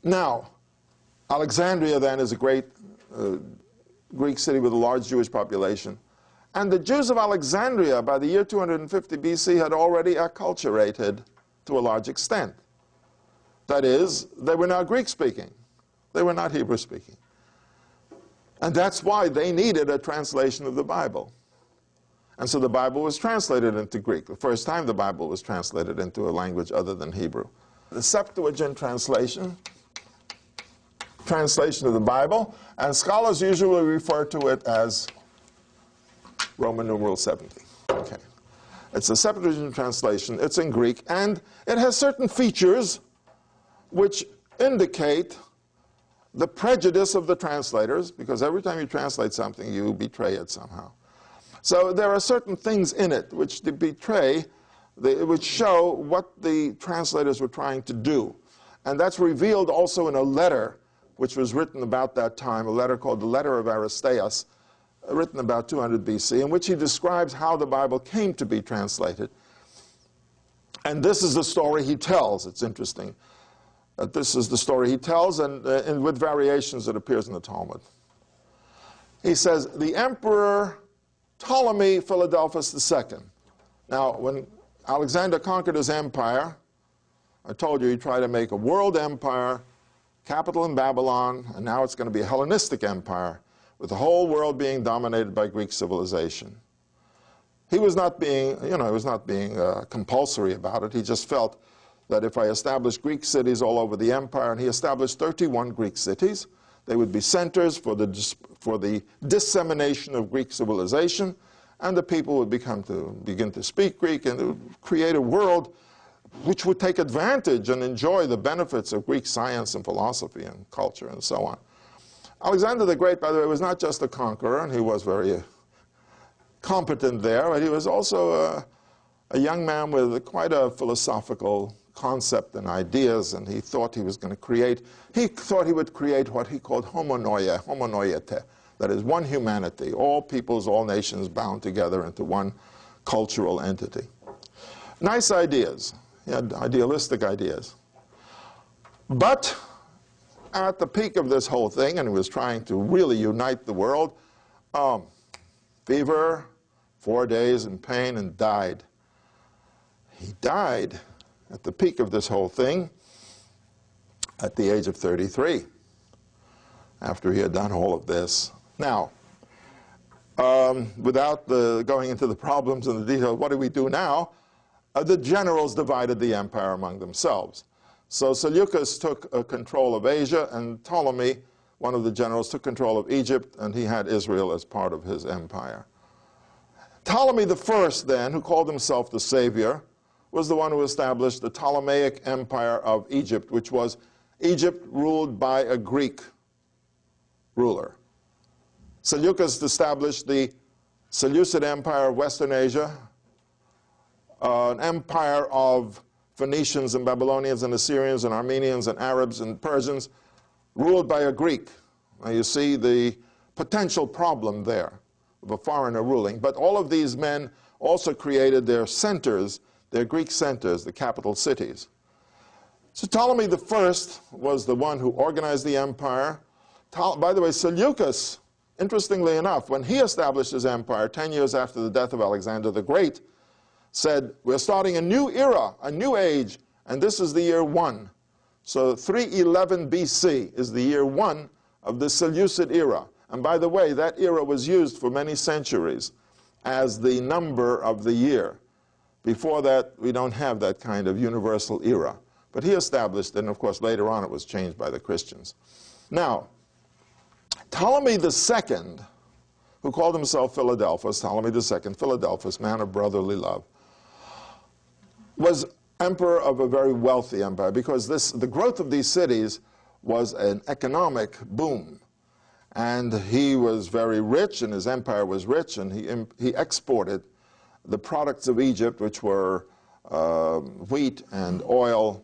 Now, Alexandria then is a great Greek city with a large Jewish population. And the Jews of Alexandria, by the year 250 BC, had already acculturated to a large extent. That is, they were now Greek-speaking. They were not Hebrew-speaking. And that's why they needed a translation of the Bible. And so the Bible was translated into Greek. The first time the Bible was translated into a language other than Hebrew. The Septuagint translation of the Bible, and scholars usually refer to it as Roman numeral 70. Okay. It's a Septuagint translation. It's in Greek, and it has certain features which indicate the prejudice of the translators, because every time you translate something, you betray it somehow. So there are certain things in it which betray, which show what the translators were trying to do. And that's revealed also in a letter which was written about that time, a letter called the Letter of Aristeas, written about 200 BC, in which he describes how the Bible came to be translated. And this is the story he tells. It's interesting. This is the story he tells, and with variations it appears in the Talmud. He says, the Emperor Ptolemy Philadelphus II. Now, when Alexander conquered his empire, I told you he tried to make a world empire, capital in Babylon, and now it's going to be a Hellenistic empire, with the whole world being dominated by Greek civilization. He was not being, he was not being compulsory about it. He just felt that if I established Greek cities all over the empire, and he established 31 Greek cities, they would be centers for the dissemination of Greek civilization, and the people would begin to speak Greek, and it would create a world which would take advantage and enjoy the benefits of Greek science and philosophy and culture and so on. Alexander the Great, by the way, was not just a conqueror, and he was very competent there, but he was also a young man with quite a philosophical concept and ideas, and he thought he was going to create, he thought he would create what he called homonoiete, that is, one humanity, all peoples, all nations bound together into one cultural entity. Nice ideas. He had idealistic ideas. But at the peak of this whole thing, and he was trying to really unite the world, fever, 4 days in pain, and died. He died at the peak of this whole thing at the age of 33, after he had done all of this. Now, without going into the problems and the details, what do we do now? The generals divided the empire among themselves. So Seleucus took control of Asia, and Ptolemy, one of the generals, took control of Egypt, and he had Israel as part of his empire. Ptolemy I, then, who called himself the savior, was the one who established the Ptolemaic Empire of Egypt, which was Egypt ruled by a Greek ruler. Seleucus established the Seleucid Empire of Western Asia, an empire of Phoenicians and Babylonians and Assyrians and Armenians and Arabs and Persians, ruled by a Greek. Now you see the potential problem there of a foreigner ruling. But all of these men also created their centers, their Greek centers, the capital cities. So Ptolemy I was the one who organized the empire. By the way, Seleucus, interestingly enough, when he established his empire 10 years after the death of Alexander the Great, said, we're starting a new era, a new age, and this is the year 1. So 311 BC is the year 1 of the Seleucid era. And by the way, that era was used for many centuries as the number of the year. Before that, we don't have that kind of universal era. But he established it, and of course later on it was changed by the Christians. Now, Ptolemy II, who called himself Philadelphus, Ptolemy II, Philadelphus, man of brotherly love, was emperor of a very wealthy empire, because the growth of these cities was an economic boom. And he was very rich, and his empire was rich, and he exported the products of Egypt, which were wheat and oil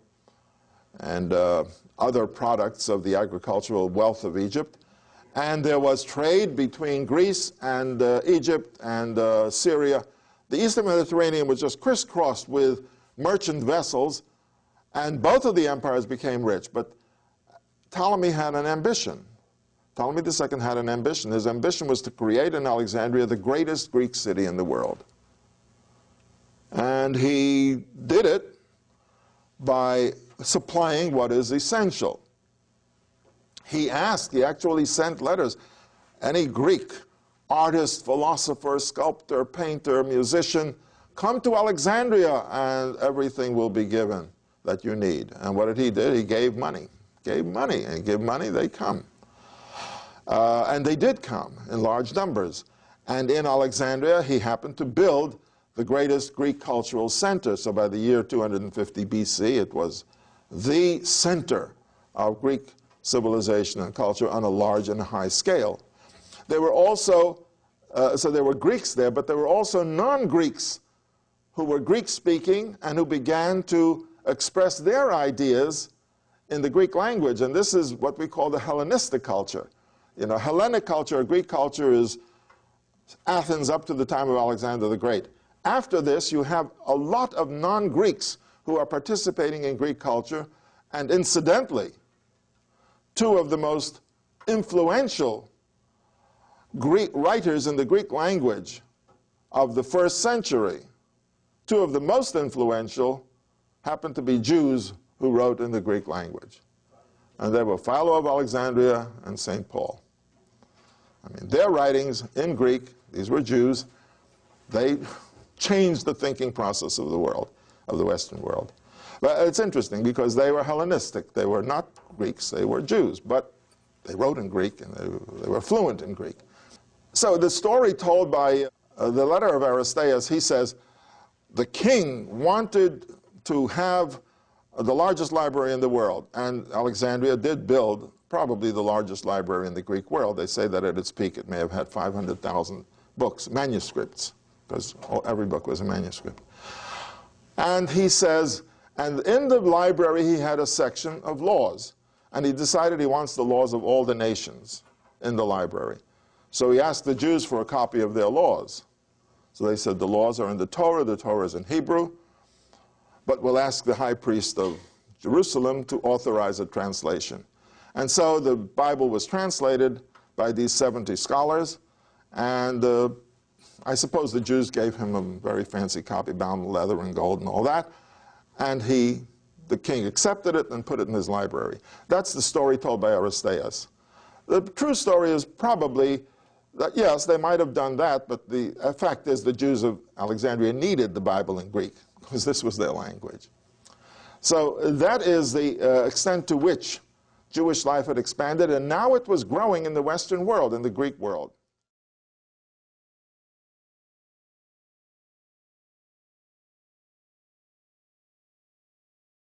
and other products of the agricultural wealth of Egypt. And there was trade between Greece and Egypt and Syria. The Eastern Mediterranean was just crisscrossed with merchant vessels, and both of the empires became rich. But Ptolemy had an ambition. Ptolemy II had an ambition. His ambition was to create in Alexandria the greatest Greek city in the world. And he did it by supplying what is essential. He actually sent letters. Any Greek artist, philosopher, sculptor, painter, musician, come to Alexandria and everything will be given that you need. And what did he do? He gave money. Gave money. And give money, they come. And they did come in large numbers. And in Alexandria, he happened to build the greatest Greek cultural center. So by the year 250 BC, it was the center of Greek civilization and culture on a large and high scale. There were also, so there were Greeks there, but there were also non-Greeks who were Greek-speaking and who began to express their ideas in the Greek language. And this is what we call the Hellenistic culture. You know, Hellenic culture, or Greek culture, is Athens up to the time of Alexander the Great. After this, you have a lot of non-Greeks who are participating in Greek culture, and incidentally, two of the most influential Greek writers in the Greek language of the first century, two of the most influential, happen to be Jews who wrote in the Greek language. And they were Philo of Alexandria and St. Paul. I mean, their writings in Greek, these were Jews, they changed the thinking process of the world, of the Western world. But it's interesting because they were Hellenistic. They were not Greeks, they were Jews, but they wrote in Greek and they were fluent in Greek. So the story told by the letter of Aristeas, he says, the king wanted to have the largest library in the world, and Alexandria did build probably the largest library in the Greek world. They say that at its peak it may have had 500,000 books, manuscripts, because every book was a manuscript. And he says, and in the library he had a section of laws, and he decided he wants the laws of all the nations in the library. So he asked the Jews for a copy of their laws. So they said the laws are in the Torah is in Hebrew, but we'll ask the high priest of Jerusalem to authorize a translation. And so the Bible was translated by these 70 scholars, and I suppose the Jews gave him a very fancy copy bound in leather and gold and all that, and the king accepted it and put it in his library. That's the story told by Aristeas. The true story is probably that, yes, they might have done that, but the fact is the Jews of Alexandria needed the Bible in Greek, because this was their language. So that is the extent to which Jewish life had expanded, and now it was growing in the Western world, in the Greek world.